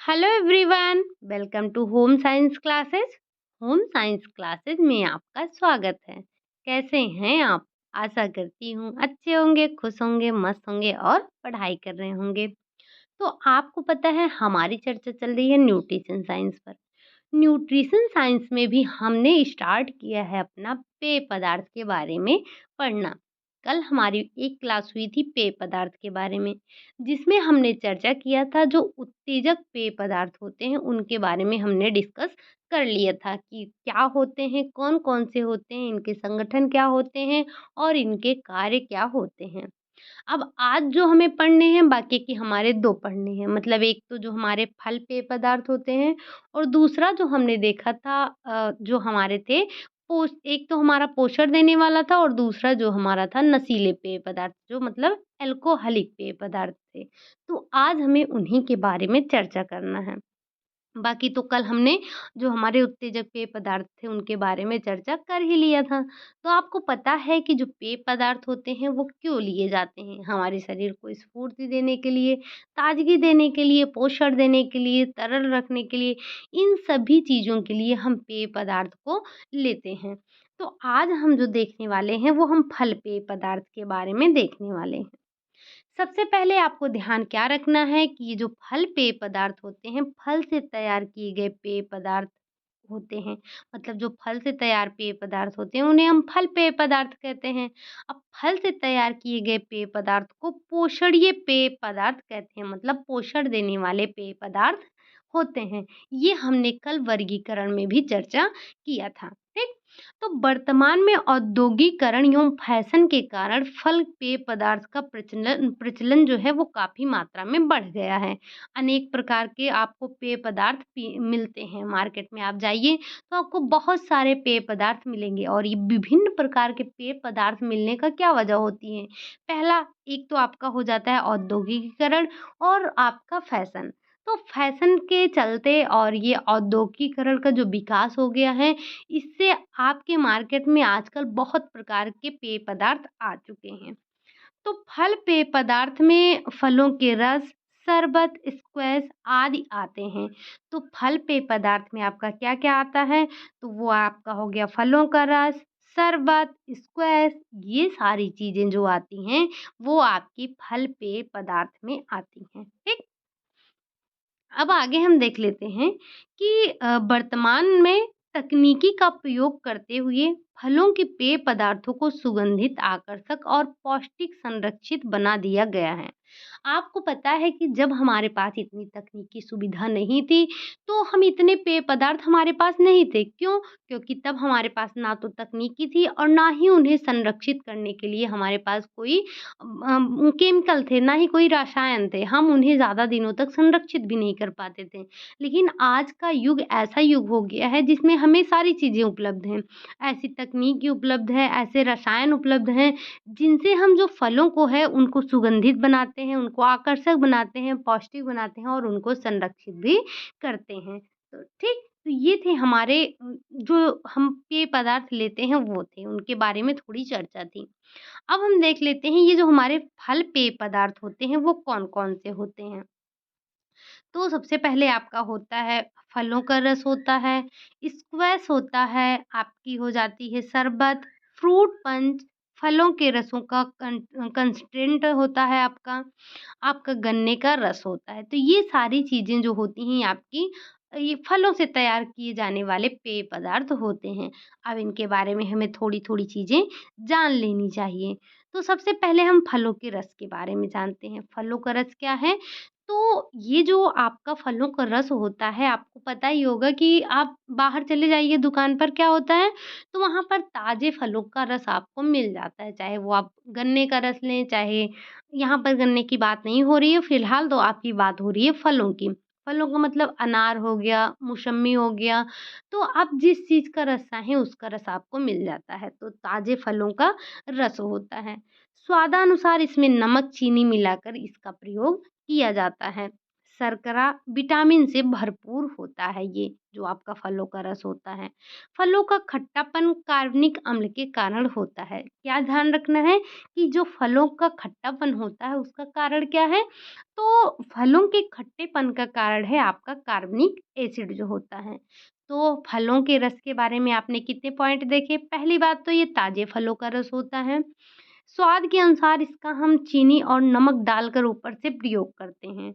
Hello everyone, welcome to home science classes. Home science classes में आपका स्वागत है। कैसे हैं आप? आशा करती हूँ अच्छे होंगे, खुश होंगे, मस्त होंगे और पढ़ाई कर रहे होंगे। तो आपको पता है हमारी चर्चा चल रही है न्यूट्रिशन साइंस पर। न्यूट्रिशन साइंस में भी हमने स्टार्ट किया है अपना पेय पदार्थ के बारे में पढ़ना। कल हमारी एक क्लास हुई थी पेय पदार्थ के बारे में, जिसमें हमने चर्चा किया था जो उत्तेजक पेय पदार्थ होते हैं उनके बारे में हमने डिस्कस कर लिया था कि क्या होते हैं, कौन कौन से होते हैं, इनके संगठन क्या होते हैं और इनके कार्य क्या होते हैं। अब आज जो हमें पढ़ने हैं बाकी के हमारे 2 पढ़ने हैं, मतलब एक तो जो हमारे फल पेय पदार्थ होते हैं और दूसरा जो हमने देखा था जो हमारे थे एक तो हमारा पोषण देने वाला था और दूसरा जो हमारा था नशीले पेय पदार्थ जो मतलब अल्कोहलिक पेय पदार्थ थे। तो आज हमें उन्हीं के बारे में चर्चा करना है। बाकी तो कल हमने जो हमारे उत्तेजक पेय पदार्थ थे उनके बारे में चर्चा कर ही लिया था। तो आपको पता है कि जो पेय पदार्थ होते हैं वो क्यों लिए जाते हैं? हमारे शरीर को स्फूर्ति देने के लिए, ताज़गी देने के लिए, पोषण देने के लिए, तरल रखने के लिए, इन सभी चीज़ों के लिए हम पेय पदार्थ को लेते हैं। तो आज हम जो देखने वाले हैं वो हम फल पेय पदार्थ के बारे में देखने वाले हैं। सबसे पहले आपको ध्यान क्या रखना है कि ये जो फल पेय पदार्थ होते हैं, फल से तैयार किए गए पेय पदार्थ होते हैं। मतलब जो फल से तैयार पेय पदार्थ होते हैं, उन्हें हम फल पेय पदार्थ कहते हैं। अब फल से तैयार किए गए पेय पदार्थ को पोषणीय पेय पदार्थ कहते हैं, मतलब पोषण देने वाले पेय पदार्थ होते हैं। ये हमने कल वर्गीकरण में भी चर्चा किया था, ठीक? तो वर्तमान में औद्योगीकरण एवं फैशन के कारण फल पेय पदार्थ का प्रचलन प्रचलन जो है वो काफ़ी मात्रा में बढ़ गया है। अनेक प्रकार के आपको पेय पदार्थ मिलते हैं मार्केट में आप जाइए तो आपको बहुत सारे पेय पदार्थ मिलेंगे और ये विभिन्न प्रकार के पेय पदार्थ मिलने का क्या वजह होती है। पहला एक तो आपका हो जाता है औद्योगिकीकरण और आपका फैशन। तो फैशन के चलते और ये औद्योगिकीकरण का जो विकास हो गया है, इससे आपके मार्केट में आजकल बहुत प्रकार के पेय पदार्थ आ चुके हैं। तो फल पेय पदार्थ में फलों के रस, शरबत, स्क्वैश आदि आते हैं। तो फल पेय पदार्थ में आपका क्या-क्या आता है? तो वो आपका हो गया फलों का रस, शरबत, स्क्वैश, ये सारी चीज़ें जो आती हैं, वो आपकी फल पेय पदार्थ में आती हैं। ठीक? अब आगे हम देख लेते हैं कि वर्तमान में तकनीकी का प्रयोग करते हुए फलों के पेय पदार्थों को सुगंधित, आकर्षक और पौष्टिक संरक्षित बना दिया गया है। आपको पता है कि जब हमारे पास इतनी तकनीकी सुविधा नहीं थी, तो हम इतने पेय पदार्थ हमारे पास नहीं थे। क्यों? क्योंकि तब हमारे पास ना तो तकनीकी थी और ना ही उन्हें संरक्षित करने के लिए हमारे पास कोई केमिकल थे, ना ही कोई रसायन थे। हम उन्हें ज़्यादा दिनों तक संरक्षित भी नहीं कर पाते थे। लेकिन आज का युग ऐसा युग हो गया है जिसमें हमें सारी चीज़ें उपलब्ध हैं। ऐसी तकनीकी उपलब्ध है, ऐसे रसायन उपलब्ध हैं, जिनसे हम जो फलों को है उनको सुगंधित बनाते हैं, उनको आकर्षक बनाते हैं, पौष्टिक बनाते हैं और उनको संरक्षित भी करते हैं। तो ठीक, तो ये थे हमारे जो हम पेय पदार्थ लेते हैं वो थे, उनके बारे में थोड़ी चर्चा थी। अब हम देख लेते हैं ये जो हमारे फल पेय पदार्थ होते हैं वो कौन-कौन से होते हैं। तो सबसे पहले आपका होता है फलों का रस होता है, स्क्वैश होता है, आपकी हो जाती है शरबत, फ्रूट पंच, फलों के रसों का कंस्ट्रेंट होता है आपका, आपका गन्ने का रस होता है। तो ये सारी चीज़ें जो होती हैं आपकी ये फलों से तैयार किए जाने वाले पेय पदार्थ होते हैं। अब इनके बारे में हमें थोड़ी-थोड़ी चीज़ें जान लेनी चाहिए। तो सबसे पहले हम फलों के रस के बारे में जानते हैं। फलों का रस क्या है? तो ये जो आपका फलों का रस होता है, आपको पता ही होगा कि आप बाहर चले जाइए दुकान पर क्या होता है, तो वहाँ पर ताज़े फलों का रस आपको मिल जाता है। चाहे वो आप गन्ने का रस लें, चाहे यहाँ पर गन्ने की बात नहीं हो रही है, फ़िलहाल तो आपकी बात हो रही है फलों की। फलों का मतलब अनार हो गया, मौसम्मी हो गया, तो आप जिस चीज़ का रस चाहें उसका रस आपको मिल जाता है। तो ताज़े फलों का रस होता है। स्वादानुसार इसमें नमक, चीनी मिलाकर इसका प्रयोग किया जाता है। शर्करा, विटामिन से भरपूर होता है ये, जो आपका फलों का रस होता है। फलों का खट्टापन कार्बनिक अम्ल के कारण होता है। क्या ध्यान रखना है कि जो फलों का खट्टापन होता है उसका कारण क्या है? तो फलों के खट्टेपन का कारण है आपका कार्बनिक एसिड जो होता है। तो फलों के रस के बारे में आपने कितने पॉइंट देखे? पहली बात तो ये ताज़े फलों का रस होता है। स्वाद के अनुसार इसका हम चीनी और नमक डालकर ऊपर से प्रयोग करते हैं।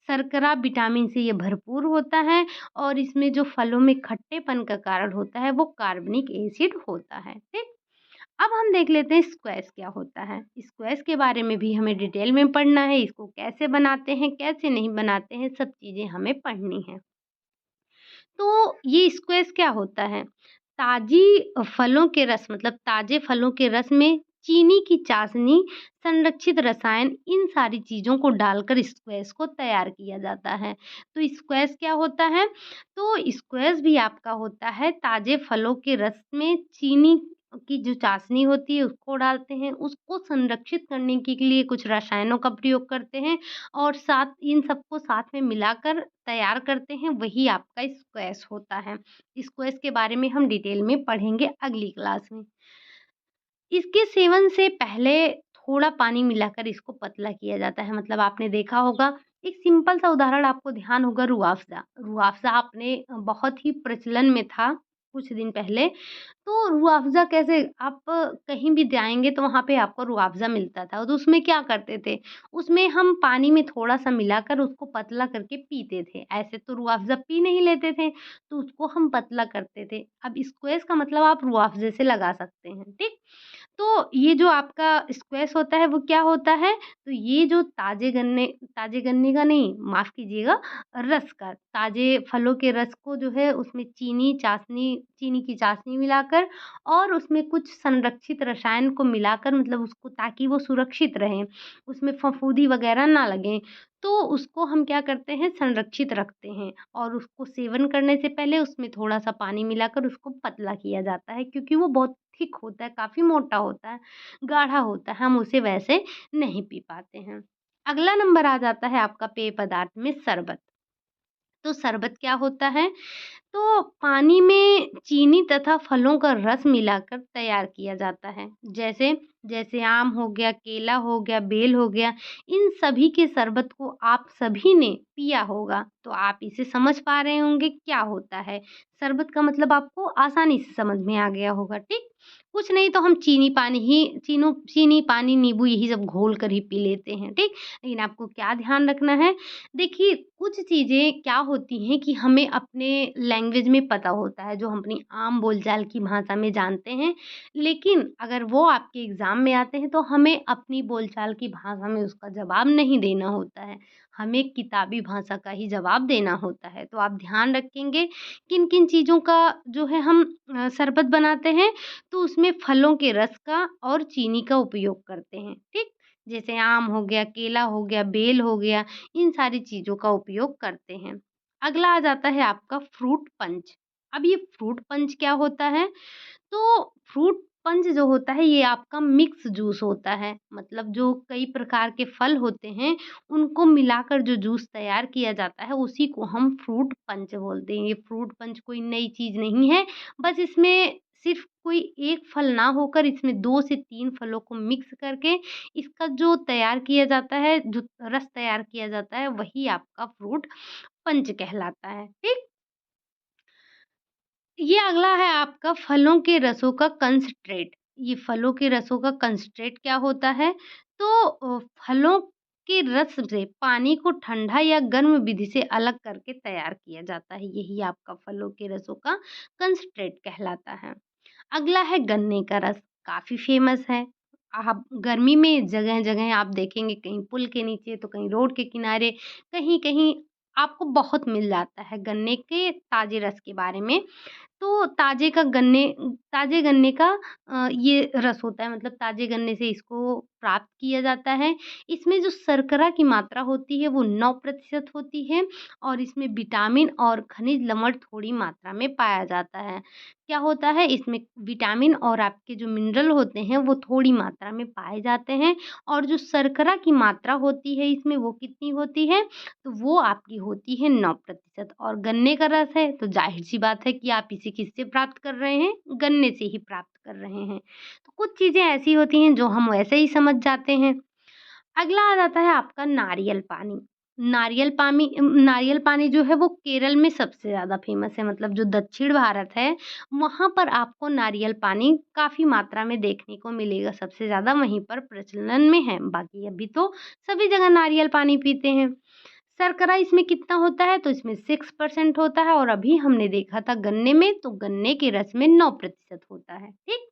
शर्करा विटामिन से ये भरपूर होता है और इसमें जो फलों में खट्टेपन का कारण होता है वो कार्बनिक एसिड होता है। ठीक? अब हम देख लेते हैं स्क्वैश क्या होता है। स्क्वैश के बारे में भी हमें डिटेल में पढ़ना है, इसको कैसे बनाते हैं, कैसे नहीं बनाते हैं, सब चीज़ें हमें पढ़नी है। तो ये स्क्वैश क्या होता है? ताज़ी फलों के रस मतलब ताज़े फलों के रस में चीनी की चाशनी, संरक्षित रसायन इन सारी चीज़ों को डालकर स्क्वैश को तैयार किया जाता है। तो स्क्वैश क्या होता है? तो स्क्वैश भी आपका होता है ताज़े फलों के रस में चीनी की जो चाशनी होती है उसको डालते हैं, उसको संरक्षित करने के लिए कुछ रसायनों का प्रयोग करते हैं और साथ इन सबको साथ में मिलाकर तैयार करते हैं, वही आपका स्क्वैश होता है। स्क्वैश के बारे में हम डिटेल में पढ़ेंगे अगली क्लास में। इसके सेवन से पहले थोड़ा पानी मिलाकर इसको पतला किया जाता है। मतलब आपने देखा होगा एक सिंपल सा उदाहरण आपको ध्यान होगा रूह अफ़ज़ा। रूह अफ़ज़ा आपने बहुत ही प्रचलन में था कुछ दिन पहले। तो रूह अफ़ज़ा कैसे आप कहीं भी जाएँगे तो वहाँ पे आपको रूह अफ़ज़ा मिलता था। तो उसमें क्या करते थे, उसमें हम पानी में थोड़ा-सा मिलाकर उसको पतला करके पीते थे। ऐसे तो रूह अफ़ज़ा पी नहीं लेते थे, तो उसको हम पतला करते थे। अब स्क्वैश का मतलब आप रूह अफ़ज़े से लगा सकते हैं, ठीक? तो ये जो आपका स्क्वैश होता है वो क्या होता है? तो ये जो ताज़े गन्ने का नहीं, माफ़ कीजिएगा, रस का, ताज़े फलों के रस को जो है उसमें चीनी की चाशनी मिलाकर और उसमें कुछ संरक्षित रसायन को मिलाकर मतलब उसको ताकि वो सुरक्षित रहें, उसमें फफूंदी वग़ैरह ना लगें, तो उसको हम क्या करते हैं संरक्षित रखते हैं और उसको सेवन करने से पहले उसमें थोड़ा-सा पानी मिलाकर उसको पतला किया जाता है क्योंकि वो बहुत थिक होता है, काफ़ी मोटा होता है, गाढ़ा होता है, हम उसे वैसे नहीं पी पाते हैं। अगला नंबर आ जाता है आपका पेय पदार्थ में शरबत। तो शरबत क्या होता है? तो पानी में चीनी तथा फलों का रस मिलाकर तैयार किया जाता है। जैसे जैसे आम हो गया, केला हो गया, बेल हो गया, इन सभी के शरबत को आप सभी ने पिया होगा, तो आप इसे समझ पा रहे होंगे क्या होता है। शरबत का मतलब आपको आसानी से समझ में आ गया होगा, ठीक? कुछ नहीं तो हम चीनी, पानी, नींबू यही सब घोल कर ही पी लेते हैं, ठीक? लेकिन आपको क्या ध्यान रखना है, देखिए कुछ चीज़ें क्या होती हैं कि हमें अपने लैंग्वेज में पता होता है, जो हम अपनी आम बोलचाल की भाषा में जानते हैं, लेकिन अगर वो आपके एग्ज़ाम में आते हैं, तो हमें अपनी बोलचाल की भाषा में उसका जवाब नहीं देना होता है। हमें किताबी भाषा का ही जवाब देना होता है। तो आप ध्यान रखेंगे किन-किन चीज़ों का जो है हम शरबत बनाते हैं, तो उसमें फलों के रस का और चीनी का उपयोग करते हैं, ठीक? जैसे आम हो गया, केला हो गया, बेल हो गया, इन सारी चीज़ों का उपयोग करते हैं। अगला आ जाता है आपका फ्रूट पंच। अब ये फ्रूट पंच क्या होता है? तो फ्रूट पंच जो होता है ये आपका मिक्स जूस होता है। मतलब जो कई प्रकार के फल होते हैं, उनको मिलाकर जो जूस तैयार किया जाता है, उसी को हम फ्रूट पंच बोलते हैं। ये फ्रूट पंच कोई नई चीज़ नहीं है, बस इसमें सिर्फ़ कोई एक फल ना होकर इसमें 2 से 3 फलों को मिक्स करके इसका जो तैयार किया जाता है, जो रस तैयार किया जाता है, वही आपका फ्रूट पंच कहलाता है। ठीक? ये अगला है आपका फलों के रसों का कंसंट्रेट। ये फलों के रसों का कंसंट्रेट क्या होता है? तो फलों के रस से पानी को ठंडा या गर्म विधि से अलग करके तैयार किया जाता है। यही आपका फलों के रसों का कंसंट्रेट कहलाता है। अगला है गन्ने का रस, काफ़ी फ़ेमस है। आप गर्मी में जगह-जगह आप देखेंगे कहीं पुल के नीचे तो कहीं रोड के किनारे, कहीं-कहीं आपको बहुत मिल जाता है गन्ने के ताज़े रस के बारे में। तो ताज़े गन्ने का ये रस होता है, मतलब ताज़े गन्ने से इसको प्राप्त किया जाता है। इसमें जो शर्करा की मात्रा होती है वो 9% होती है और इसमें विटामिन और खनिज लवण थोड़ी मात्रा में पाया जाता है। क्या होता है इसमें विटामिन और आपके जो मिनरल होते हैं वो थोड़ी मात्रा में पाए जाते हैं और जो शर्करा की मात्रा होती है इसमें वो कितनी होती है? तो वो आपकी होती है 9% और गन्ने का रस है तो ज़ाहिर-सी बात है कि आप इसे किससे प्राप्त कर रहे हैं? गन्ने से ही प्राप्त कर रहे हैं। तो कुछ चीज़ें ऐसी होती हैं जो हम वैसे ही समझ जाते हैं। अगला आ जाता है आपका नारियल पानी। नारियल पानी जो है वो केरल में सबसे ज़्यादा फ़ेमस है, मतलब जो दक्षिण भारत है, वहाँ पर आपको नारियल पानी काफ़ी मात्रा में देखने को मिलेगा, सबसे ज़्यादा वहीं पर प्रचलन में है। बाकी अभी तो सभी जगह नारियल पानी पीते हैं। शर्करा इसमें कितना होता है? तो इसमें 6% होता है और अभी हमने देखा था गन्ने में, तो गन्ने के रस में 9% होता है, ठीक?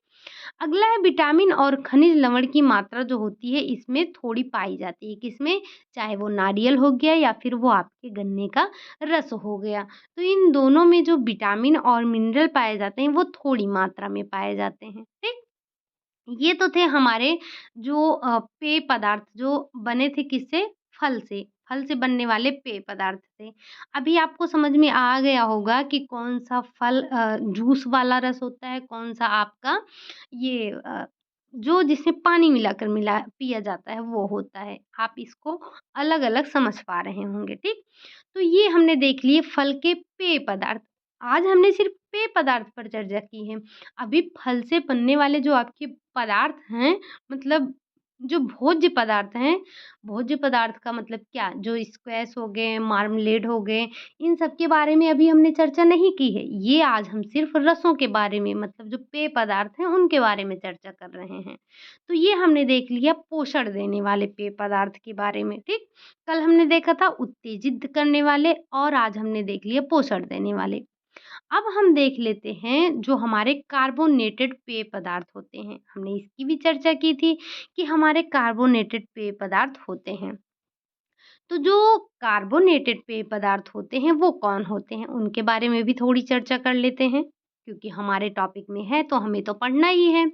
अगला है विटामिन और खनिज लवण की मात्रा जो होती है इसमें थोड़ी पाई जाती है, किसमें? चाहे वो नारियल हो गया या फिर वो आपके गन्ने का रस हो गया। तो इन दोनों में जो विटामिन और मिनरल पाए जाते हैं वो थोड़ी मात्रा में पाए जाते हैं, ठीक? ये तो थे हमारे जो पेय पदार्थ जो बने थे किससे? फल से बनने वाले पेय पदार्थ थे। अभी आपको समझ में आ गया होगा कि कौन-सा फल जूस वाला रस होता है, कौन-सा आपका ये जो जिसमें पानी मिलाकर पिया जाता है वो होता है। आप इसको अलग-अलग समझ पा रहे होंगे, ठीक? तो ये हमने देख लिए फल के पेय पदार्थ। आज हमने सिर्फ़ पेय पदार्थ पर चर्चा की है। अभी फल से बनने वाले जो आपके पदार्थ हैं, मतलब जो भोज्य पदार्थ का मतलब क्या? जो स्क्वैश हो गए, मार्मलेड हो गए, इन सब के बारे में अभी हमने चर्चा नहीं की है। ये आज हम सिर्फ़ रसों के बारे में, मतलब जो पेय पदार्थ हैं, उनके बारे में चर्चा कर रहे हैं। तो ये हमने देख लिया पोषण देने वाले पेय पदार्थ के बारे में, ठीक? कल हमने देखा था उत्तेजित करने वाले और आज हमने देख लिया पोषण देने वाले। अब हम देख लेते हैं जो हमारे कार्बोनेटेड पेय पदार्थ होते हैं। हमने इसकी भी चर्चा की थी कि हमारे कार्बोनेटेड पेय पदार्थ होते हैं। तो जो कार्बोनेटेड पेय पदार्थ होते हैं वो कौन होते हैं? उनके बारे में भी थोड़ी चर्चा कर लेते हैं, क्योंकि हमारे टॉपिक में है तो हमें तो पढ़ना ही है।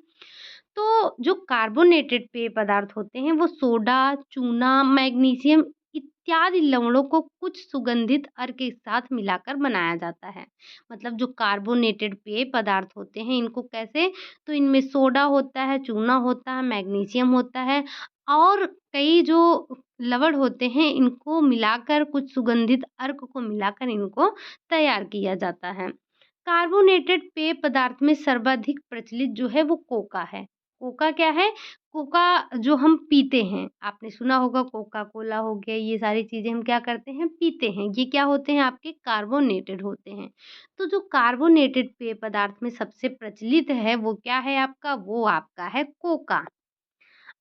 तो जो कार्बोनेटेड पेय पदार्थ होते हैं वो सोडा, चूना, मैग्नीशियम इत्यादि लवणों को कुछ सुगंधित अर्क के साथ मिलाकर बनाया जाता है। मतलब जो कार्बोनेटेड पेय पदार्थ होते हैं इनको कैसे? तो इनमें सोडा होता है, चूना होता है, मैग्नीशियम होता है और कई जो लवण होते हैं इनको मिलाकर कुछ सुगंधित अर्क को मिलाकर इनको तैयार किया जाता है। कार्बोनेटेड पेय पदार्थ में सर्वाधिक प्रचलित जो है वो कोका है। कोका क्या है? कोका जो हम पीते हैं, आपने सुना होगा कोका कोला हो गया, ये सारी चीज़ें हम क्या करते हैं? पीते हैं। ये क्या होते हैं? आपके कार्बोनेटेड होते हैं। तो जो कार्बोनेटेड पेय पदार्थ में सबसे प्रचलित है वो क्या है आपका? वो आपका है कोका।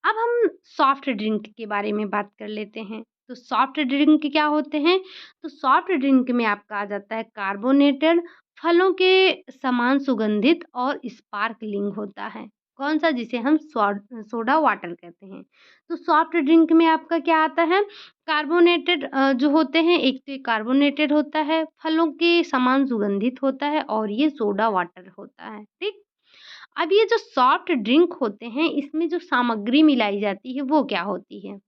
अब हम सॉफ्ट ड्रिंक के बारे में बात कर लेते हैं। तो सॉफ्ट ड्रिंक क्या होते हैं? तो सॉफ्ट ड्रिंक में आपका आ जाता है कार्बोनेटेड, फलों के समान सुगंधित और स्पार्कलिंग होता है। कौन-सा? जिसे हम सोडा वाटर कहते हैं। तो सॉफ्ट ड्रिंक में आपका क्या आता है? कार्बोनेटेड जो होते हैं, एक तो ये कार्बोनेटेड होता है, फलों के समान सुगंधित होता है और ये सोडा वाटर होता है, ठीक? अब ये जो सॉफ्ट ड्रिंक होते हैं, इसमें जो सामग्री मिलाई जाती है, वो क्या होती है?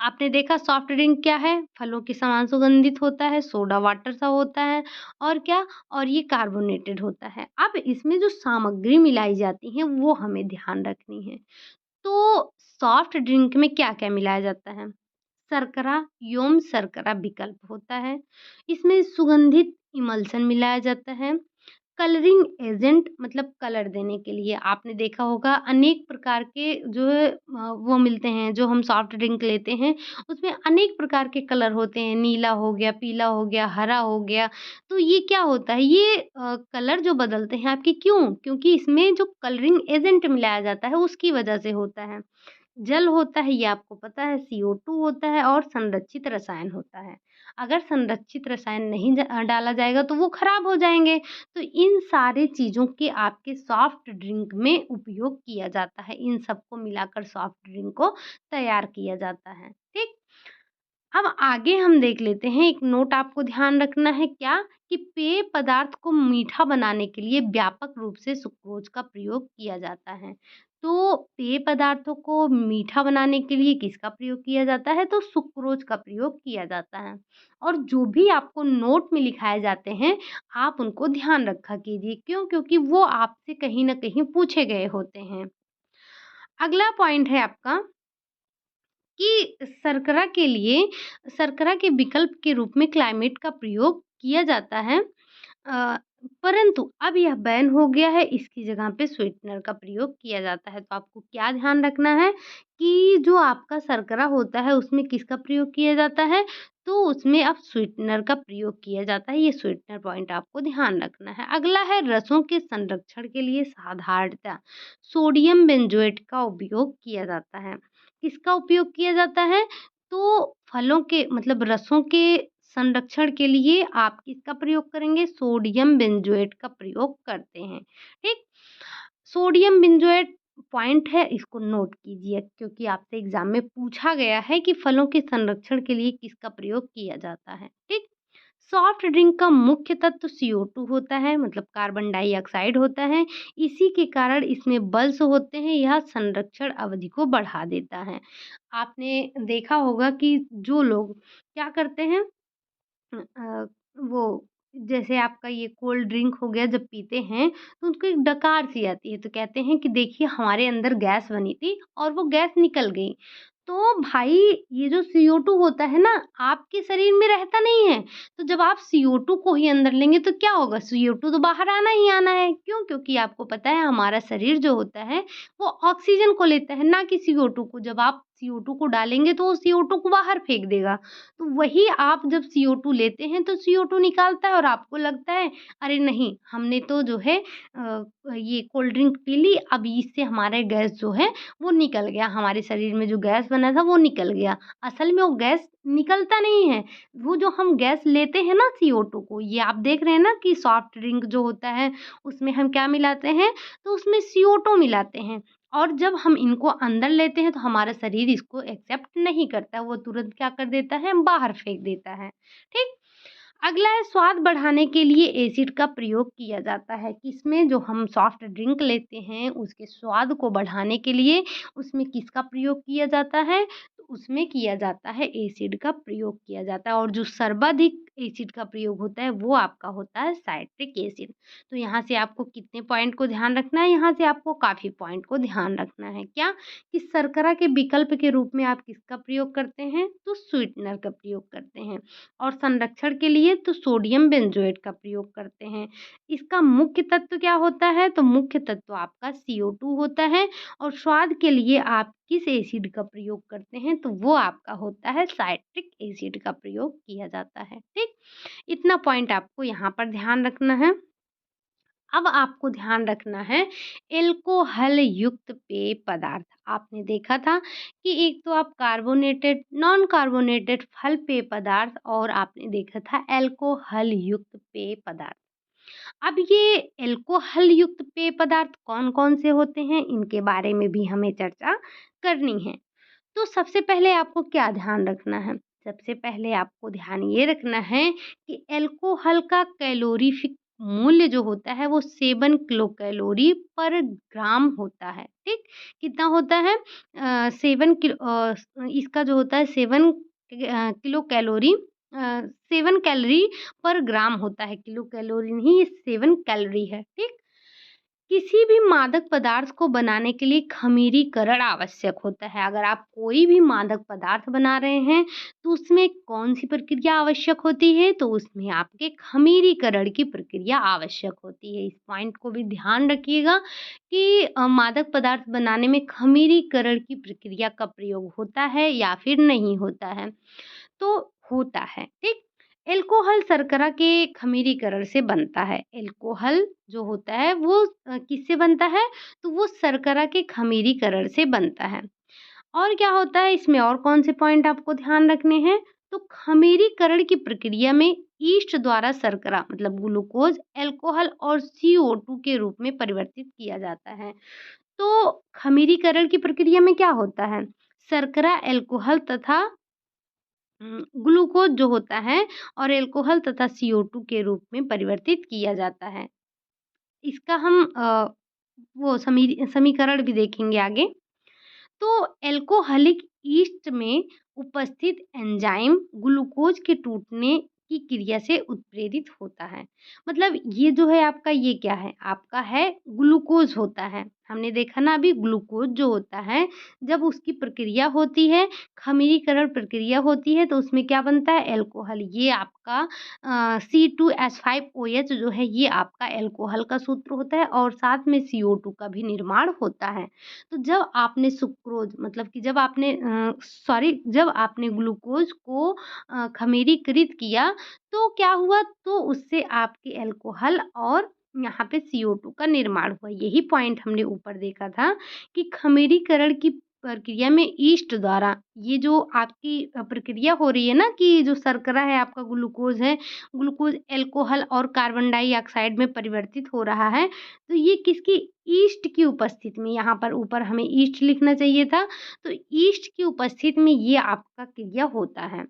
आपने देखा सॉफ्ट ड्रिंक क्या है? फलों के समान सुगंधित होता है, सोडा वाटर सा होता है और क्या? और ये कार्बोनेटेड होता है। अब इसमें जो सामग्री मिलाई जाती है, वो हमें ध्यान रखनी है। तो सॉफ्ट ड्रिंक में क्या-क्या मिलाया जाता है? शर्करा एवं शर्करा विकल्प होता है। इसमें सुगंधित इमल्शन मिलाया जाता है। कलरिंग एजेंट मतलब कलर देने के लिए आपने देखा होगा अनेक प्रकार के जो है वो मिलते हैं जो हम सॉफ्ट ड्रिंक लेते हैं उसमें अनेक प्रकार के कलर होते हैं, नीला हो गया, पीला हो गया, हरा हो गया। तो ये क्या होता है? ये कलर जो बदलते हैं आपके क्यों? क्योंकि इसमें जो कलरिंग एजेंट मिलाया जाता है उसकी वजह से होता है। जल होता है ये आपको पता है, CO2 होता है और संरक्षित रसायन होता है। अगर संरक्षित रसायन नहीं डाला जाएगा तो वो खराब हो जाएँगे। तो इन सारे चीज़ों के आपके सॉफ्ट ड्रिंक में उपयोग किया जाता है। इन सबको मिलाकर सॉफ्ट ड्रिंक को तैयार किया जाता है। ठीक? अब आगे हम देख लेते हैं, एक नोट आपको ध्यान रखना है क्या कि पेय पदार्थ को मीठा बनाने के लिए व्यापक रूप से सुक्रोज का प्रयोग किया जाता है। तो पेय पदार्थों को मीठा बनाने के लिए किसका प्रयोग किया जाता है? तो सुक्रोज का प्रयोग किया जाता है। और जो भी आपको नोट में लिखाए जाते हैं, आप उनको ध्यान रखा कीजिए। क्यों? क्योंकि वो आपसे कहीं न कहीं पूछे गए होते हैं। अगला पॉइंट है आपका कि शर्करा के विकल्प के रूप में क्लाइमेट का प्रयोग किया जाता है। अ, परंतु अब यह बैन हो गया है, इसकी जगह पे स्वीटनर का प्रयोग किया जाता है। तो आपको क्या ध्यान रखना है कि जो आपका शर्करा होता है उसमें किसका प्रयोग किया जाता है? तो उसमें अब स्वीटनर का प्रयोग किया जाता है। ये स्वीटनर पॉइंट आपको ध्यान रखना है। अगला है रसों के संरक्षण के लिए साधारणतः सोडियम बेंजोएट का उपयोग किया जाता है। किसका उपयोग किया जाता है? तो फलों के मतलब रसों के संरक्षण के लिए आप किसका प्रयोग करेंगे? सोडियम बेंजोएट का प्रयोग करते हैं, ठीक? सोडियम बेंजोएट पॉइंट है, इसको नोट कीजिए क्योंकि आपसे एग्ज़ाम में पूछा गया है कि फलों के संरक्षण के लिए किसका प्रयोग किया जाता है, ठीक? सॉफ्ट ड्रिंक का मुख्य तत्व CO2 होता है मतलब कार्बन डाइऑक्साइड होता है। इसी के कारण इसमें बल्स होते हैं, यह संरक्षण अवधि को बढ़ा देता है। आपने देखा होगा कि जो लोग क्या करते हैं वो जैसे आपका ये कोल्ड ड्रिंक हो गया जब पीते हैं तो उनको एक डकार सी आती है तो कहते हैं कि देखिए हमारे अंदर गैस बनी थी और वो गैस निकल गई। तो भाई ये जो CO2 होता है ना आपके शरीर में रहता नहीं है। तो जब आप CO2 को ही अंदर लेंगे तो क्या होगा? CO2 तो बाहर आना ही आना है। क्यों? क्योंकि आपको पता है हमारा शरीर जो होता है वो ऑक्सीजन को लेता है ना कि CO2 को। जब आप CO2 को डालेंगे तो वो CO2 को बाहर फेंक देगा। तो वही आप जब CO2 लेते हैं तो CO2 निकालता है और आपको लगता है अरे नहीं हमने तो जो है ये कोल्ड ड्रिंक पी ली अब इससे हमारा गैस जो है वो निकल गया, हमारे शरीर में जो गैस बना था वो निकल गया। असल में वो गैस निकलता नहीं है, वो जो हम गैस लेते हैं ना CO2 को, ये आप देख रहे हैं ना कि सॉफ्ट ड्रिंक जो होता है उसमें हम क्या मिलाते हैं? तो उसमें CO2 मिलाते हैं। और जब हम इनको अंदर लेते हैं तो हमारा शरीर इसको एक्सेप्ट नहीं करता, वो तुरंत क्या कर देता है? बाहर फेंक देता है, ठीक? अगला है स्वाद बढ़ाने के लिए एसिड का प्रयोग किया जाता है। किसमें? जो हम सॉफ्ट ड्रिंक लेते हैं उसके स्वाद को बढ़ाने के लिए उसमें किसका प्रयोग किया जाता है? तो उसमें किया जाता है एसिड का प्रयोग किया जाता है और जो सर्वाधिक एसिड का प्रयोग होता है वो आपका होता है साइट्रिक एसिड। तो यहाँ से आपको कितने पॉइंट को ध्यान रखना है? यहाँ से आपको काफ़ी पॉइंट को ध्यान रखना है। क्या? कि शर्करा के विकल्प के रूप में आप किसका प्रयोग करते हैं? तो स्वीटनर का प्रयोग करते हैं। और संरक्षण के लिए तो सोडियम बेंजोएट का प्रयोग करते हैं। इसका मुख्य तत्व क्या होता है? तो मुख्य तत्व आपका CO2 होता है और स्वाद के लिए आप किस एसिड का प्रयोग करते हैं? तो वो आपका होता है साइट्रिक एसिड का प्रयोग किया जाता है, ठीक? इतना पॉइंट आपको यहाँ पर ध्यान रखना है। अब आपको ध्यान रखना है एल्कोहल युक्त पेय पदार्थ। आपने देखा था कि एक तो आप कार्बोनेटेड, नॉन कार्बोनेटेड फल पेय पदार्थ और आपने देखा था एल्कोहल युक्त पेय पदार्थ। अब ये एल्कोहल युक्त पेय पदार्थ कौन-कौन से होते हैं, इनके बारे में भी हमें चर्चा करनी है। तो सबसे पहले आपको क्या ध्यान रखना है? सबसे पहले आपको ध्यान ये रखना है कि अल्कोहल का कैलोरीफिक मूल्य जो होता है वो 7 किलो कैलोरी पर ग्राम होता है, ठीक? कितना होता है? 7 इसका जो होता है 7 किलो कैलोरी 7 कैलोरी पर ग्राम होता है, किलो कैलोरी नहीं ये 7 कैलोरी है, ठीक? किसी भी मादक पदार्थ को बनाने के लिए खमीरीकरण आवश्यक होता है। अगर आप कोई भी मादक पदार्थ बना रहे हैं, तो उसमें कौन-सी प्रक्रिया आवश्यक होती है? तो उसमें आपके खमीरीकरण की प्रक्रिया आवश्यक होती है। इस पॉइंट को भी ध्यान रखिएगा कि मादक पदार्थ बनाने में खमीरीकरण की प्रक्रिया का प्रयोग होता है या फिर नहीं होता है? तो होता है, ठीक? एल्कोहल शर्करा के खमीरीकरण से बनता है। एल्कोहल जो होता है वो किससे बनता है? तो वो शर्करा के खमीरीकरण से बनता है। और क्या होता है इसमें और कौन से पॉइंट आपको ध्यान रखने हैं? तो खमीरीकरण की प्रक्रिया में ईस्ट द्वारा शर्करा मतलब ग्लूकोज, अल्कोहल और CO2 के रूप में परिवर्तित किया जाता है। तो खमीरीकरण की प्रक्रिया में क्या होता है? शर्करा, अल्कोहल तथा ग्लूकोज जो होता है और अल्कोहल तथा CO2 के रूप में परिवर्तित किया जाता है। इसका हम वो समीकरण भी देखेंगे आगे। तो अल्कोहलिक ईस्ट में उपस्थित एंजाइम ग्लूकोज के टूटने की क्रिया से उत्प्रेरित होता है। मतलब ये जो है आपका ये क्या है? आपका है ग्लूकोज होता है। हमने देखा ना अभी ग्लूकोज जो होता है जब उसकी प्रक्रिया होती है, खमीरीकरण प्रक्रिया होती है तो उसमें क्या बनता है? अल्कोहल। ये आपका C2H5OH जो है ये आपका अल्कोहल का सूत्र होता है और साथ में CO2 का भी निर्माण होता है। तो जब आपने सुक्रोज मतलब कि जब आपने ग्लूकोज को खमीरीकृत किया तो क्या हुआ? तो उससे आपके अल्कोहल और यहाँ पे CO2 का निर्माण हुआ। यही पॉइंट हमने ऊपर देखा था कि खमीरीकरण की प्रक्रिया में ईस्ट द्वारा ये जो आपकी प्रक्रिया हो रही है ना कि जो शर्करा है आपका ग्लूकोज है, ग्लूकोज अल्कोहल और कार्बन डाइऑक्साइड में परिवर्तित हो रहा है। तो ये किसकी ईस्ट की उपस्थिति में यहाँ पर ऊपर हमें ईस्ट लिखना चाहिए था। तो ईस्ट की उपस्थिति में ये आपका क्रिया होता है।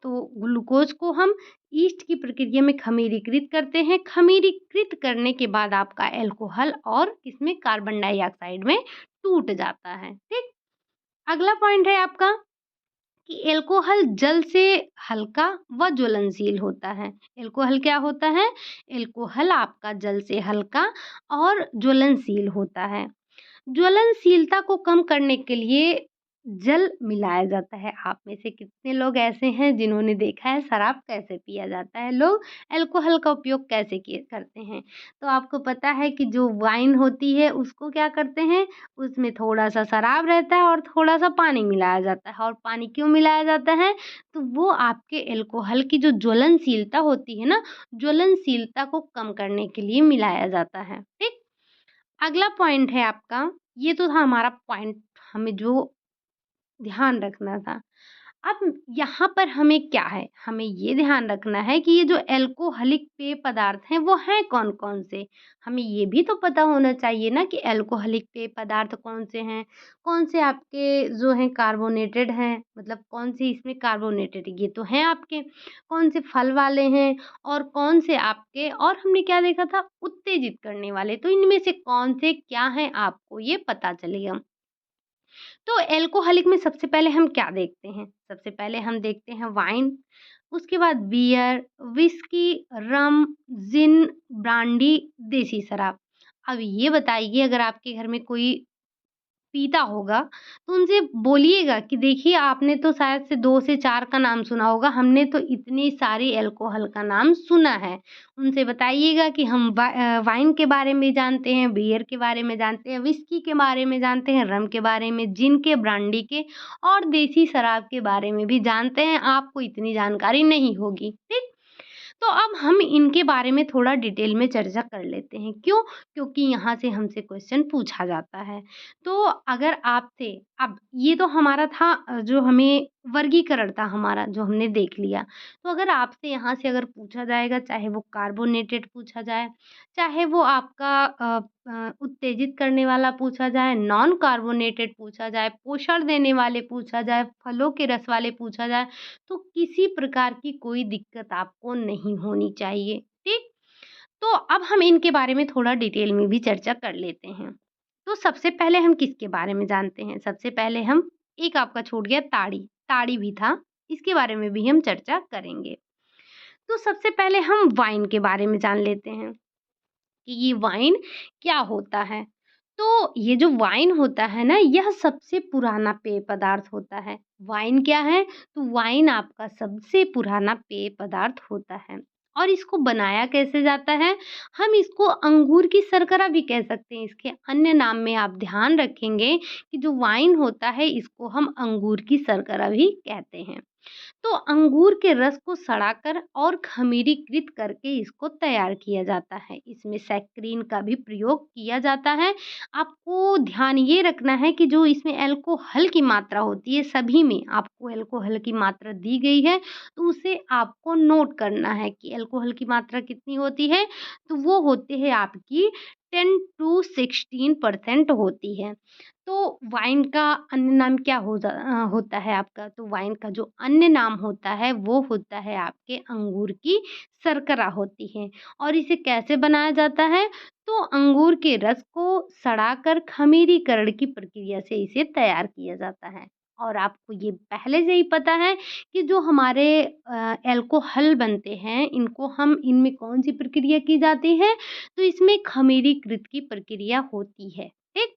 तो ग्लूकोज को हम ईस्ट की प्रक्रिया में खमीरीकृत करते हैं। खमीरीकृत करने के बाद आपका अल्कोहल और इसमें कार्बन डाइऑक्साइड में टूट जाता है। ठीक? अगला पॉइंट है आपका कि अल्कोहल जल से हल्का व ज्वलनशील होता है। अल्कोहल क्या होता है? अल्कोहल आपका जल से हल्का और ज्वलनशील होता है। ज्वलनशीलता को कम करने के लिए जल मिलाया जाता है। आप में से कितने लोग ऐसे हैं जिन्होंने देखा है शराब कैसे पिया जाता है, लोग अल्कोहल का उपयोग कैसे किए करते हैं। तो आपको पता है कि जो वाइन होती है उसको क्या करते हैं, उसमें थोड़ा-सा शराब रहता है और थोड़ा-सा पानी मिलाया जाता है और पानी क्यों मिलाया जाता है? तो वो आपके अल्कोहल की जो ज्वलनशीलता होती है ना, ज्वलनशीलता को कम करने के लिए मिलाया जाता है। ठीक? अगला पॉइंट है आपका, ये तो था हमारा पॉइंट हमें जो ध्यान रखना था। अब यहाँ पर हमें क्या है, हमें ये ध्यान रखना है कि ये जो अल्कोहलिक पेय पदार्थ हैं वो हैं कौन-कौन से? हमें ये भी तो पता होना चाहिए ना कि अल्कोहलिक पेय पदार्थ कौन से हैं? कौन से आपके जो हैं कार्बोनेटेड हैं, मतलब कौन से इसमें कार्बोनेटेड ये तो हैं आपके, कौन से फल वाले हैं और कौन से आपके और हमने क्या देखा था उत्तेजित करने वाले। तो इनमें से कौन से क्या हैं आपको ये पता चलेगा। तो अल्कोहलिक में सबसे पहले हम क्या देखते हैं? सबसे पहले हम देखते हैं वाइन, उसके बाद बियर, व्हिस्की, रम, जिन, ब्रांडी, देसी शराब। अब ये बताइए अगर आपके घर में कोई पीता होगा, तो उनसे बोलिएगा कि देखिए आपने तो शायद से 2 से 4 का नाम सुना होगा, हमने तो इतनी सारी अल्कोहल का नाम सुना है। उनसे बताइएगा कि हम वाइन के बारे में जानते हैं, बियर के बारे में जानते हैं, व्हिस्की के बारे में जानते हैं, रम के बारे में, जिन के, ब्रांडी के और देसी शराब के बारे में भी जानते हैं, आपको इतनी जानकारी नहीं होगी। ठीक? तो अब हम इनके बारे में थोड़ा डिटेल में चर्चा कर लेते हैं। क्यों? क्योंकि यहाँ से हमसे क्वेश्चन पूछा जाता है। तो अगर आपसे अब ये तो हमारा था जो हमें वर्गीकरण था हमारा जो हमने देख लिया। तो अगर आपसे यहाँ से अगर पूछा जाएगा चाहे वो कार्बोनेटेड पूछा जाए, चाहे वो आपका उत्तेजित करने वाला पूछा जाए, नॉन कार्बोनेटेड पूछा जाए, पोषण देने वाले पूछा जाए, फलों के रस वाले पूछा जाए, तो किसी प्रकार की कोई दिक्कत आपको नहीं होनी चाहिए, ठीक? तो अब हम इनके बारे में थोड़ा डिटेल में भी चर्चा कर लेते हैं। तो सबसे पहले हम किसके बारे में जानते हैं? सबसे पहले हम एक आपका छूट गया ताड़ी, ताड़ी भी था, इसके बारे में भी हम चर्चा करेंगे। तो सबसे पहले हम वाइन के बारे में जान लेते हैं कि ये वाइन क्या होता है? तो ये जो वाइन होता है ना, यह सबसे पुराना पेय पदार्थ होता है। वाइन क्या है? तो वाइन आपका सबसे पुराना पेय पदार्थ होता है और इसको बनाया कैसे जाता है? हम इसको अंगूर की शर्करा भी कह सकते हैं। इसके अन्य नाम में आप ध्यान रखेंगे कि जो वाइन होता है, इसको हम अंगूर की शर्करा भी कहते हैं। तो अंगूर के रस को सड़ाकर और खमीरीकृत करके इसको तैयार किया जाता है। इसमें सैक्रिन का भी प्रयोग किया जाता है। आपको ध्यान ये रखना है कि जो इसमें अल्कोहल की मात्रा होती है, सभी में आपको अल्कोहल की मात्रा दी गई है, तो उसे आपको नोट करना है कि अल्कोहल की मात्रा कितनी होती है, तो वो होती है आपकी 10 टू 16% होती है। तो वाइन का अन्य नाम क्या होता है आपका? तो वाइन का जो अन्य नाम होता है वो होता है आपके अंगूर की शर्करा होती है। और इसे कैसे बनाया जाता है? तो अंगूर के रस को सड़ाकर खमीरीकरण की प्रक्रिया से इसे तैयार किया जाता है। और आपको ये पहले से ही पता है कि जो हमारे अल्कोहल बनते हैं, इनको हम इनमें कौन-सी प्रक्रिया की जाती है? तो इसमें खमीरीकृत की प्रक्रिया होती है, ठीक?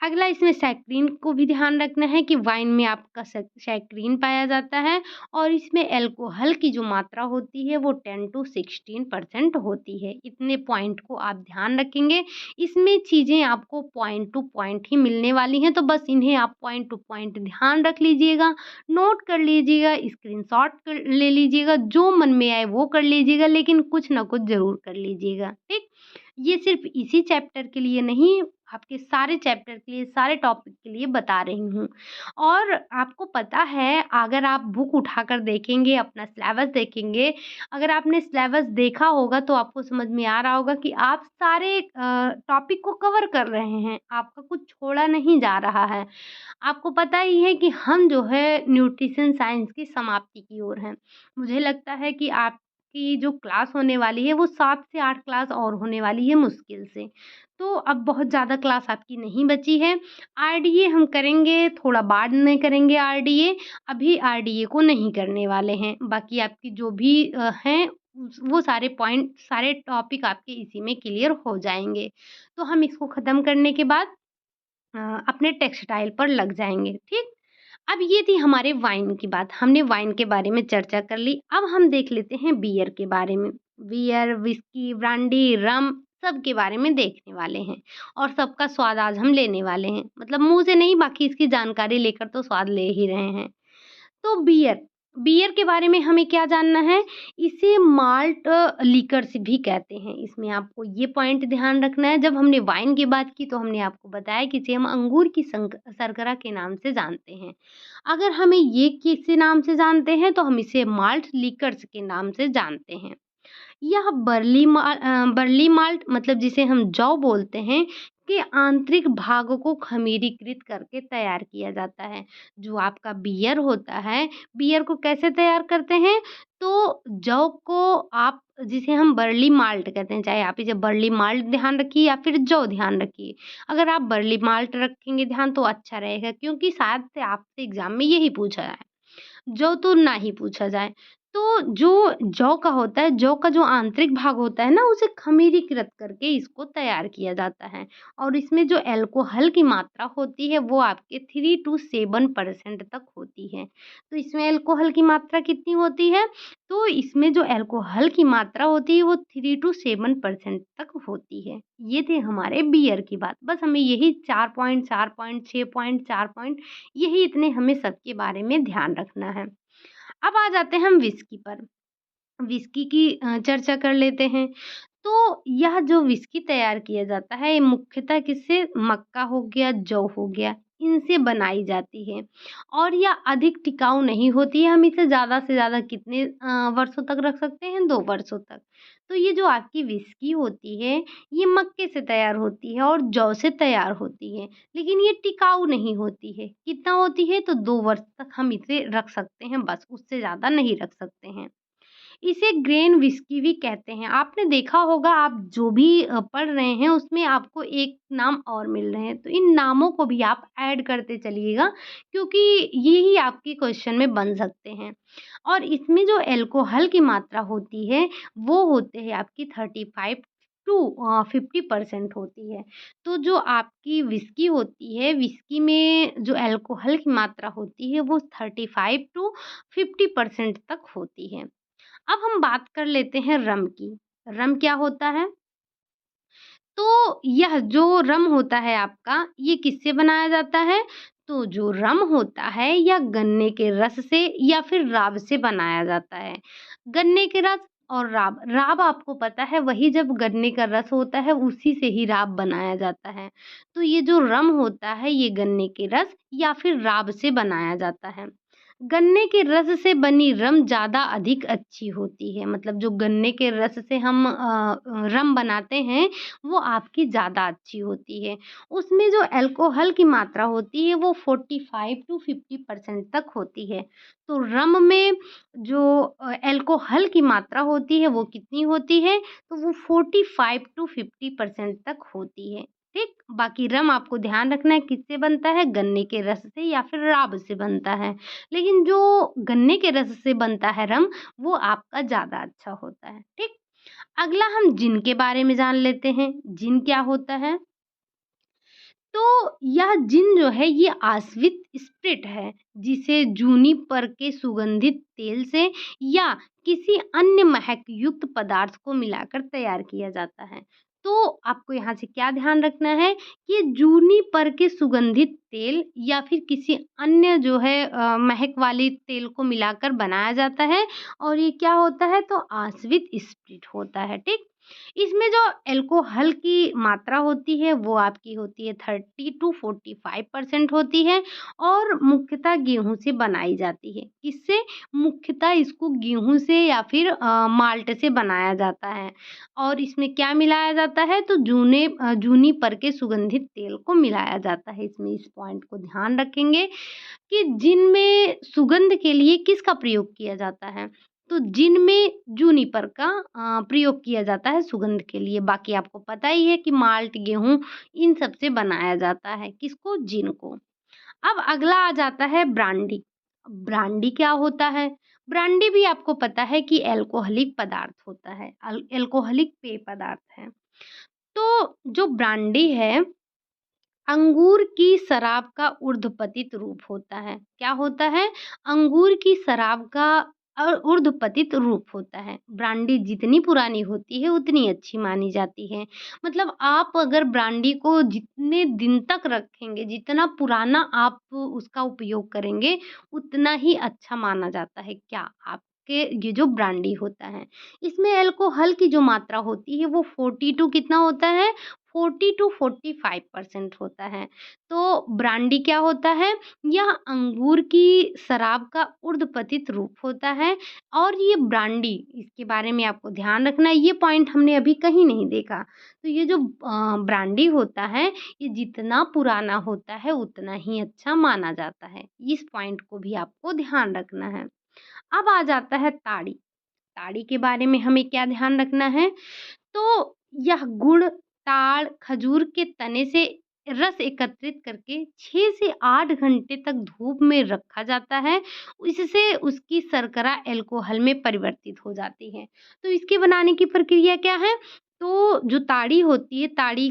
अगला इसमें सैक्रिन को भी ध्यान रखना है कि वाइन में आपका सैक्रिन पाया जाता है और इसमें अल्कोहल की जो मात्रा होती है वो 10 टू 16% होती है। इतने पॉइंट को आप ध्यान रखेंगे। इसमें चीज़ें आपको पॉइंट टू पॉइंट ही मिलने वाली हैं, तो बस इन्हें आप पॉइंट टू पॉइंट ध्यान रख लीजिएगा, नोट कर लीजिएगा, स्क्रीनशॉट कर ले लीजिएगा, जो मन में आए वो कर लीजिएगा, लेकिन कुछ ना कुछ ज़रूर कर लीजिएगा, ठीक? ये सिर्फ़ इसी चैप्टर के लिए नहीं, आपके सारे चैप्टर के लिए, सारे टॉपिक के लिए बता रही हूँ। और आपको पता है, अगर आप बुक उठाकर देखेंगे, अपना सिलेबस देखेंगे, अगर आपने सिलेबस देखा होगा तो आपको समझ में आ रहा होगा कि आप सारे टॉपिक को कवर कर रहे हैं, आपका कुछ छोड़ा नहीं जा रहा है। आपको पता ही है कि हम जो है न्यूट्रिशन साइंस की समाप्ति की ओर हैं। मुझे लगता है कि आपकी जो क्लास होने वाली है वो 7 से 8 क्लास और होने वाली है मुश्किल से। तो अब बहुत ज़्यादा क्लास आपकी नहीं बची है। आरडीए हम करेंगे, थोड़ा बाद में करेंगे आरडीए, अभी आरडीए को नहीं करने वाले हैं। बाकी आपकी जो भी हैं वो सारे पॉइंट, सारे टॉपिक आपके इसी में क्लियर हो जाएँगे। तो हम इसको ख़त्म करने के बाद अपने टेक्सटाइल पर लग जाएँगे, ठीक? अब ये थी हमारे वाइन की बात, हमने वाइन के बारे में चर्चा कर ली। अब हम देख लेते हैं बियर के बारे में। बियर, व्हिस्की, ब्रांडी, रम सब के बारे में देखने वाले हैं और सबका स्वाद आज हम लेने वाले हैं। मतलब मुँह से नहीं, बाकी इसकी जानकारी लेकर तो स्वाद ले ही रहे हैं। तो बियर, बियर के बारे में हमें क्या जानना है? इसे माल्ट लिकर्स भी कहते हैं। इसमें आपको ये पॉइंट ध्यान रखना है, जब हमने वाइन की बात की तो हमने आपको बताया कि इसे हम अंगूर की शर्करा के नाम से जानते हैं। अगर हमें ये किस नाम से जानते हैं तो हम इसे माल्ट लिकर्स के नाम से जानते हैं। यह बरली माल्ट मतलब जिसे हम जौ बोलते हैं, के आंतरिक भाग को खमीरीकृत करके तैयार किया जाता है। जो आपका बियर होता है, बियर को कैसे तैयार करते हैं? तो जौ को आप, जिसे हम बरली माल्ट कहते हैं, चाहे आप इसे बरली माल्ट ध्यान रखिए या फिर जौ ध्यान रखिए। अगर आप बरली माल्ट रखेंगे ध्यान तो अच्छा रहेगा, क्योंकि शायद से आपसे एग्ज़ाम में यही पूछा है। जौ तो ना ही पूछा जाए। तो जो जौ का होता है, जौ का जो आंतरिक भाग होता है ना, उसे खमीरीकृत करके इसको तैयार किया जाता है और इसमें जो अल्कोहल की मात्रा होती है वो आपके 3 टू 7% तक होती है। तो इसमें अल्कोहल की मात्रा कितनी होती है? तो इसमें जो अल्कोहल की मात्रा होती है वो 3 टू 7% तक होती है। ये थे हमारे बियर की बात। बस हमें यही 4 पॉइंट, 4 पॉइंट, 6 पॉइंट, 4 पॉइंट, यही इतने हमें सबके बारे में ध्यान रखना है। अब आ जाते हैं हम व्हिस्की पर। व्हिस्की की चर्चा कर लेते हैं। तो यह जो व्हिस्की तैयार किया जाता है, ये मुख्यतः किससे? मक्का हो गया, जौ हो गया, इनसे बनाई जाती है और यह अधिक टिकाऊ नहीं होती है। हम इसे ज़्यादा से ज़्यादा कितने वर्षों तक रख सकते हैं? 2 वर्षों तक। तो ये जो आपकी व्हिस्की होती है, ये मक्के से तैयार होती है और जौ से तैयार होती है, लेकिन ये टिकाऊ नहीं होती है। कितना होती है? तो 2 वर्ष तक हम इसे रख सकते हैं बस, उससे ज़्यादा नहीं रख सकते हैं। इसे ग्रेन व्हिस्की भी कहते हैं। आपने देखा होगा, आप जो भी पढ़ रहे हैं उसमें आपको एक नाम और मिल रहे हैं, तो इन नामों को भी आप ऐड करते चलिएगा, क्योंकि ये ही आपके क्वेश्चन में बन सकते हैं। और इसमें जो अल्कोहल की मात्रा होती है वो होते हैं आपकी 35 टू 50% होती है। तो जो आपकी व्हिस्की होती है, व्हिस्की में जो अल्कोहल की मात्रा होती है वो 35 टू 50% तक होती है। अब हम बात कर लेते हैं रम की। रम क्या होता है? तो यह जो रम होता है आपका, ये किससे बनाया जाता है? तो जो रम होता है यह गन्ने के रस से या फिर राब से बनाया जाता है। गन्ने के रस और राब, राब आपको पता है वही जब गन्ने का रस होता है उसी से ही राब बनाया जाता है। तो ये जो रम होता है ये गन्ने के रस या फिर राब से बनाया जाता है। गन्ने के रस से बनी रम ज़्यादा अधिक अच्छी होती है। मतलब जो गन्ने के रस से हम रम बनाते हैं, वो आपकी ज़्यादा अच्छी होती है। उसमें जो अल्कोहल की मात्रा होती है, वो 45 टू 50% तक होती है। तो रम में जो अल्कोहल की मात्रा होती है, वो कितनी होती है? तो वो 45 टू 50% तक होती है। ठीक? बाकी रम आपको ध्यान रखना है किससे बनता है? गन्ने के रस से या फिर राब से बनता है। लेकिन जो गन्ने के रस से बनता है रम, वो आपका ज़्यादा अच्छा होता है। ठीक? अगला हम जिन के बारे में जान लेते हैं। जिन क्या होता है? तो यह जिन जो है ये आश्वित स्प्रिट है, जिसे जूनिपर के सुगंधित तेल से या किसी अन्य महक युक्त पदार्थ को मिलाकर तैयार किया जाता है। तो आपको यहाँ से क्या ध्यान रखना है कि जूनिपर के सुगंधित तेल या फिर किसी अन्य जो है महक वाली तेल को मिलाकर बनाया जाता है और ये क्या होता है तो आश्वित स्प्रिट होता है। ठीक? इसमें जो अल्कोहल की मात्रा होती है वो आपकी होती है 30 टू 45% होती है और मुख्यतः गेहूँ से बनाई जाती है। किससे? मुख्यतः इसको गेहूँ से या फिर माल्ट से बनाया जाता है और इसमें क्या मिलाया जाता है तो जूनिपर के सुगंधित तेल को मिलाया जाता है। इसमें इस पॉइंट को ध्यान रखेंगे कि जिनमें सुगंध के लिए किसका प्रयोग किया जाता है? तो जिन में जूनिपर का प्रयोग किया जाता है सुगंध के लिए। बाकी आपको पता ही है कि माल्ट, गेहूँ इन सब से बनाया जाता है। किसको? जिन को। अब अगला आ जाता है ब्रांडी। ब्रांडी क्या होता है? ब्रांडी भी आपको पता है कि अल्कोहलिक पदार्थ होता है। अल्कोहलिक पेय पदार्थ है। तो जो ब्रांडी है अंगूर की शराब का ऊर्ध्वपतित रूप होता है। क्या होता है? अंगूर की शराब का ऊर्ध्वपतित रूप होता है। ब्रांडी जितनी पुरानी होती है उतनी अच्छी मानी जाती है। मतलब आप अगर ब्रांडी को जितने दिन तक रखेंगे, जितना पुराना आप उसका उपयोग करेंगे, उतना ही अच्छा माना जाता है। क्या? आपके ये जो ब्रांडी होता है, इसमें अल्कोहल की जो मात्रा होती है वो 42 कितना होता है? 40 टू 45% होता है। तो ब्रांडी क्या होता है? यह अंगूर की शराब का ऊर्ध्वपतित रूप होता है और ये ब्रांडी इसके बारे में आपको ध्यान रखना है, ये पॉइंट हमने अभी कहीं नहीं देखा। तो ये जो ब्रांडी होता है, ये जितना पुराना होता है उतना ही अच्छा माना जाता है। इस पॉइंट को भी आपको ध्यान रखना है। अब आ जाता है ताड़ी। ताड़ी के बारे में हमें क्या ध्यान रखना है? तो यह गुड़, ताड़, खजूर के तने से रस एकत्रित करके 6 से 8 घंटे तक धूप में रखा जाता है। इससे उसकी शर्करा अल्कोहल में परिवर्तित हो जाती है। तो इसके बनाने की प्रक्रिया क्या है? तो जो ताड़ी होती है, ताड़ी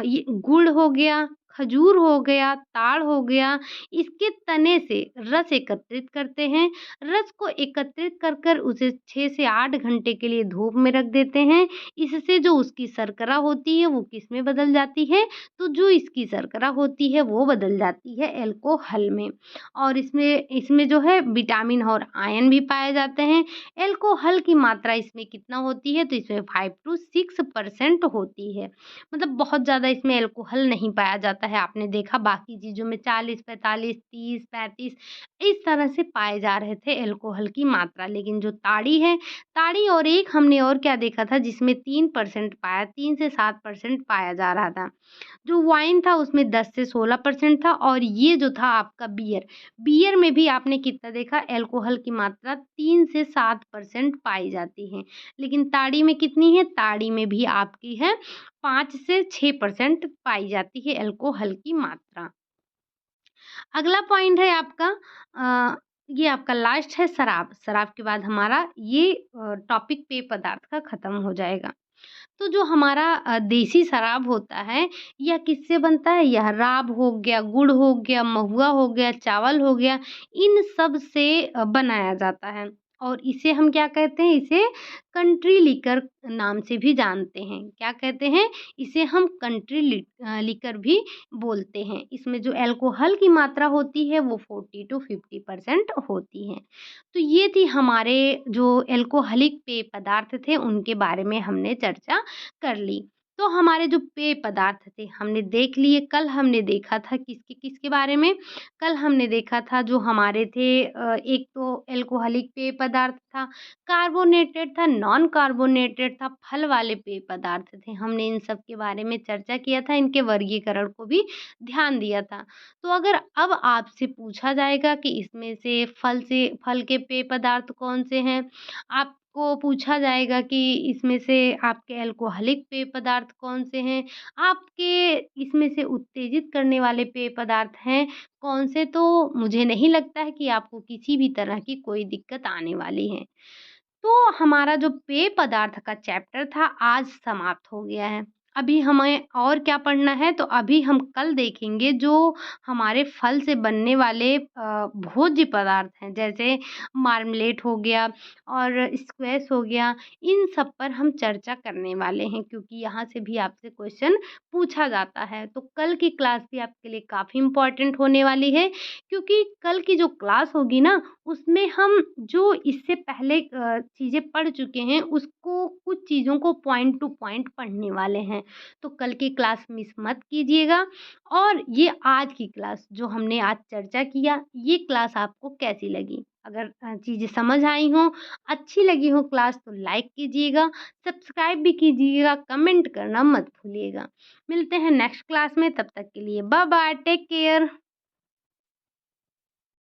ये गुड़ हो गया, खजूर हो गया, ताड़ हो गया, इसके तने से रस एकत्रित करते हैं। रस को एकत्रित कर उसे 6 से 8 घंटे के लिए धूप में रख देते हैं। इससे जो उसकी शर्करा होती है वो किसमें बदल जाती है? तो जो इसकी शर्करा होती है वो बदल जाती है अल्कोहल में और इसमें इसमें जो है विटामिन और आयरन भी पाए जाते हैं। अल्कोहल की मात्रा इसमें कितना होती है? तो इसमें 5 टू 6% होती है। मतलब बहुत ज़्यादा इसमें अल्कोहल नहीं पाया जाता है। आपने देखा बाकी चीज़ों में 40, 45, 30, 35 इस तरह से पाए जा रहे थे अल्कोहल की मात्रा। लेकिन जो ताड़ी है, ताड़ी और एक हमने और क्या देखा था जिसमें 3% पाया 3 से 7% पाया जा रहा था। जो वाइन था उसमें 10 से 16% था और ये जो था आपका बियर, बियर में भी आपने कितना देखा अल्कोहल की मात्रा 3 से 7% पाई जाती है। लेकिन ताड़ी में कितनी है? ताड़ी में भी आपकी है 5 से 6% पाई जाती है अल्कोहल की मात्रा। अगला पॉइंट है आपका ये आपका लास्ट है शराब। शराब के बाद हमारा ये टॉपिक पेय पदार्थ का खत्म हो जाएगा। तो जो हमारा देसी शराब होता है, यह किससे बनता है? यह राब हो गया, गुड़ हो गया, महुआ हो गया, चावल हो गया, इन सब से बनाया जाता है और इसे हम क्या कहते हैं? इसे कंट्री लिकर नाम से भी जानते हैं। क्या कहते हैं? इसे हम कंट्री लिकर भी बोलते हैं। इसमें जो अल्कोहल की मात्रा होती है वो 40 टू 50% होती है। तो ये थी हमारे जो अल्कोहलिक पेय पदार्थ थे उनके बारे में हमने चर्चा कर ली। तो हमारे जो पेय पदार्थ थे हमने देख लिए। कल हमने देखा था किसके किसके बारे में? कल हमने देखा था जो हमारे थे एक तो अल्कोहलिक पेय पदार्थ था, कार्बोनेटेड था, नॉन कार्बोनेटेड था, फल वाले पेय पदार्थ थे। हमने इन सब के बारे में चर्चा किया था, इनके वर्गीकरण को भी ध्यान दिया था। तो अगर अब आपसे पूछा जाएगा कि इसमें से फल के पेय पदार्थ कौन से हैं? आपको पूछा जाएगा कि इसमें से आपके अल्कोहलिक पेय पदार्थ कौन से हैं? आपके इसमें से उत्तेजित करने वाले पेय पदार्थ हैं कौन से? तो मुझे नहीं लगता है कि आपको किसी भी तरह की कोई दिक्कत आने वाली है। तो हमारा जो पेय पदार्थ का चैप्टर था आज समाप्त हो गया है। अभी हमें और क्या पढ़ना है, तो अभी हम कल देखेंगे जो हमारे फल से बनने वाले भोज्य पदार्थ हैं, जैसे मार्मलेट हो गया और स्क्वैश हो गया। इन सब पर हम चर्चा करने वाले हैं क्योंकि यहाँ से भी आपसे क्वेश्चन पूछा जाता है। तो कल की क्लास भी आपके लिए काफ़ी इम्पोर्टेंट होने वाली है क्योंकि कल की जो क्लास होगी ना, उसमें हम जो इससे पहले चीज़ें पढ़ चुके हैं, उसको कुछ चीज़ों को पॉइंट टू पॉइंट पढ़ने वाले हैं। तो कल की क्लास मिस मत कीजिएगा। और ये आज की क्लास जो हमने आज चर्चा किया, ये क्लास आपको कैसी लगी? अगर चीज़ें समझ आई हों, अच्छी लगी हो क्लास तो लाइक कीजिएगा, सब्सक्राइब भी कीजिएगा, कमेंट करना मत भूलिएगा। मिलते हैं नेक्स्ट क्लास में, तब तक के लिए बाय बाय, टेक केयर।